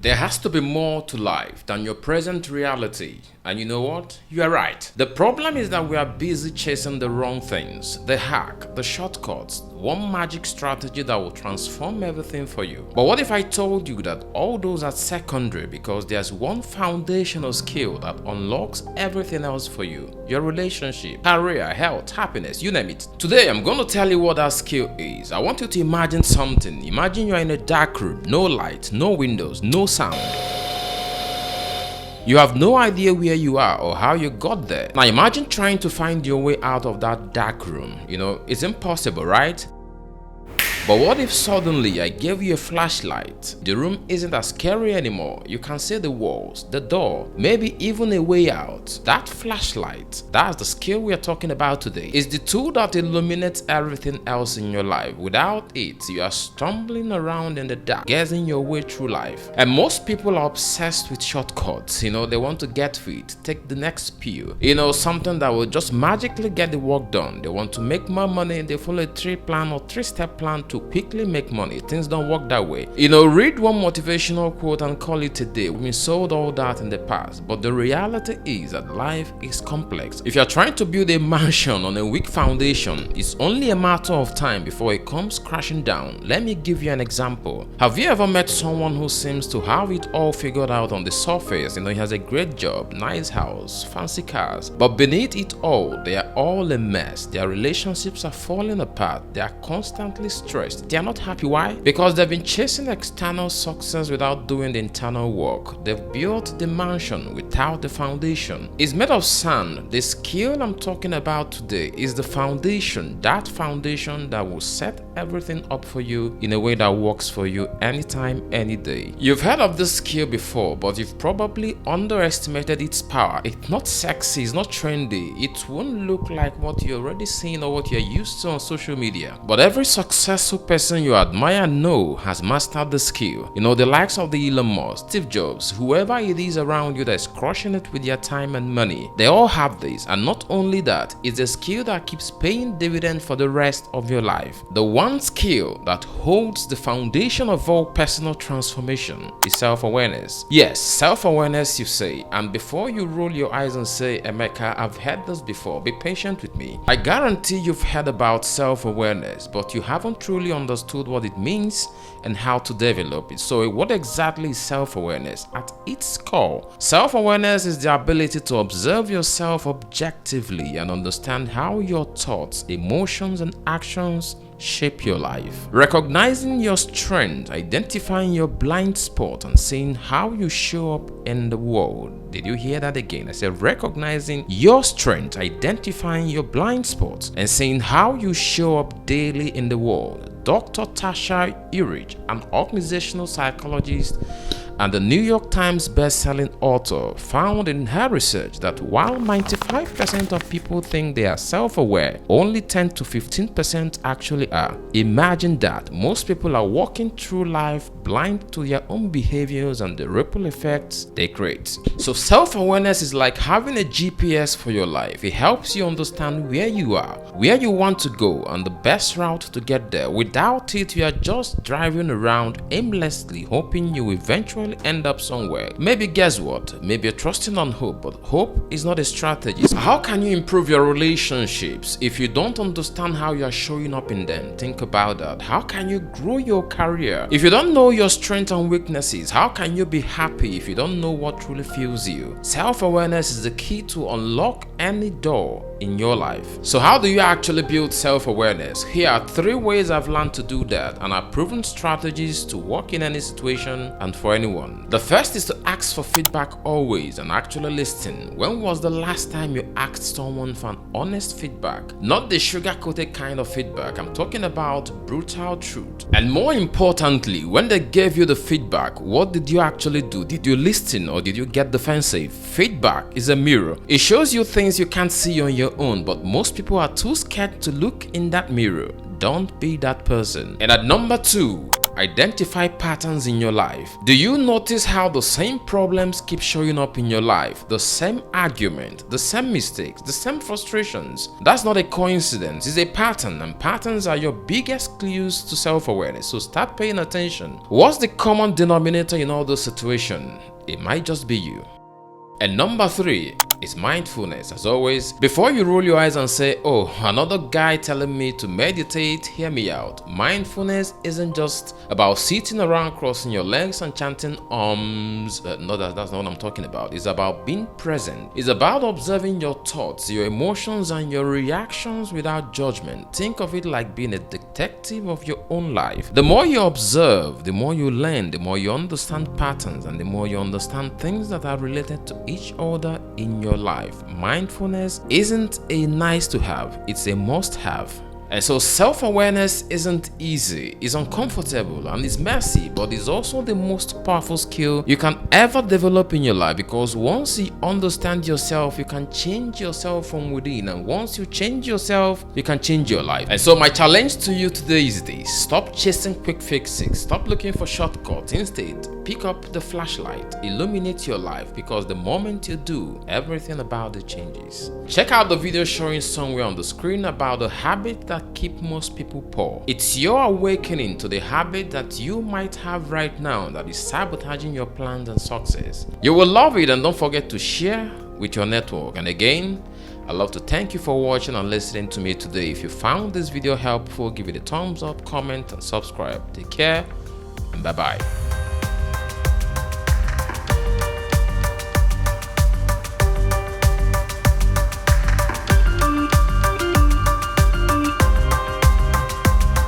There has to be more to life than your present reality. And you know what? You are right. The problem is that we are busy chasing the wrong things, the hack, the shortcuts, one magic strategy that will transform everything for you. But what if I told you that all those are secondary because there's one foundational skill that unlocks everything else for you? Your relationship, career, health, happiness, you name it. Today I'm going to tell you what that skill is. I want you to imagine something. Imagine you're in a dark room, no light, no windows, no sound. You have no idea where you are or how you got there. Now imagine trying to find your way out of that dark room. It's impossible, right? But what if suddenly I gave you a flashlight? The room isn't as scary anymore. You can see the walls, the door, maybe even a way out. That flashlight, that's the skill we are talking about today, is the tool that illuminates everything else in your life. Without it, you are stumbling around in the dark, guessing your way through life. And most people are obsessed with shortcuts. They want to get fit, take the next pill, something that will just magically get the work done. They want to make more money. They follow a three-step plan to quickly make money. Things don't work that way. Read one motivational quote and call it a day. We've sold all that in the past, but the reality is that life is complex. If you're trying to build a mansion on a weak foundation, it's only a matter of time before it comes crashing down. Let me give you an example. Have you ever met someone who seems to have it all figured out on the surface? He has a great job, nice house, fancy cars, but beneath it all, they are all a mess. Their relationships are falling apart. They are constantly stressed. They are not happy. Why? Because they've been chasing external success without doing the internal work. They've built the mansion without the foundation. It's made of sand. The skill I'm talking about today is the foundation. That foundation that will set everything up for you in a way that works for you anytime, any day. You've heard of this skill before, but you've probably underestimated its power. It's not sexy, it's not trendy. It won't look like what you're already seeing or what you're used to on social media. But every successful person you admire and know has mastered the skill. The likes of the Elon Musk, Steve Jobs, whoever it is around you that is crushing it with their time and money, they all have this. And not only that, it's a skill that keeps paying dividend for the rest of your life. The one skill that holds the foundation of all personal transformation is self-awareness. Yes, self-awareness, you say. And before you roll your eyes and say, Emeka, I've heard this before, be patient with me. I guarantee you've heard about self-awareness, but you haven't truly understood what it means and how to develop it. So what exactly is self-awareness? At its core, self-awareness is the ability to observe yourself objectively and understand how your thoughts, emotions, and actions shape your life. Recognizing your strength, identifying your blind spot, and seeing how you show up in the world. Did you hear that again? I said recognizing your strength, identifying your blind spots, and seeing how you show up daily in the world. Dr. Tasha Eurich, an organizational psychologist and the New York Times best-selling author, found in her research that while 95% of people think they are self-aware, only 10 to 15% actually are. Imagine that. Most people are walking through life blind to their own behaviors and the ripple effects they create. So self-awareness is like having a GPS for your life. It helps you understand where you are, where you want to go, and the best route to get there. Without it, you are just driving around aimlessly, hoping you eventually end up somewhere. Maybe guess what? Maybe you're trusting on hope, but hope is not a strategy. So how can you improve your relationships if you don't understand how you are showing up in them? Think about that. How can you grow your career if you don't know your strengths and weaknesses? How can you be happy if you don't know what truly fuels you? Self-awareness is the key to unlock any door in your life. So how do you actually build self-awareness? Here are 3 ways I've learned to do that and are proven strategies to work in any situation and for anyone. The first is to ask for feedback always and actually listen. When was the last time you asked someone for an honest feedback? Not the sugar-coated kind of feedback. I'm talking about brutal truth. And more importantly, when they gave you the feedback, what did you actually do? Did you listen or did you get defensive? Feedback is a mirror. It shows you things you can't see on your own, but most people are too scared to look in that mirror. Don't be that person. And at number 2, identify patterns in your life. Do you notice how the same problems keep showing up in your life? The same argument, the same mistakes, the same frustrations. That's not a coincidence, it's a pattern, and patterns are your biggest clues to self-awareness. So start paying attention. What's the common denominator in all those situations? It might just be you. And number 3 is mindfulness. As always, before you roll your eyes and say, oh, another guy telling me to meditate, hear me out. Mindfulness isn't just about sitting around crossing your legs and chanting no, that's not what I'm talking about. It's about being present. It's about observing your thoughts, your emotions, and your reactions without judgment. Think of it like being a detective of your own life. The more you observe, the more you learn, the more you understand patterns, and the more you understand things that are related to each other in your life. Mindfulness isn't a nice to have, it's a must have. And so self-awareness isn't easy, it's uncomfortable, and it's messy, but it's also the most powerful skill you can ever develop in your life, because once you understand yourself, you can change yourself from within, and once you change yourself, you can change your life. And so my challenge to you today is this: stop chasing quick fixes, stop looking for shortcuts. Instead, pick up the flashlight, illuminate your life, because the moment you do, everything about it changes. Check out the video showing somewhere on the screen about the habit that keep most people poor. It's your awakening to the habit that you might have right now that is sabotaging your plans and success. You will love it, and don't forget to share with your network. And again, I'd love to thank you for watching and listening to me today. If you found this video helpful, give it a thumbs up, comment, and subscribe. Take care, and bye-bye.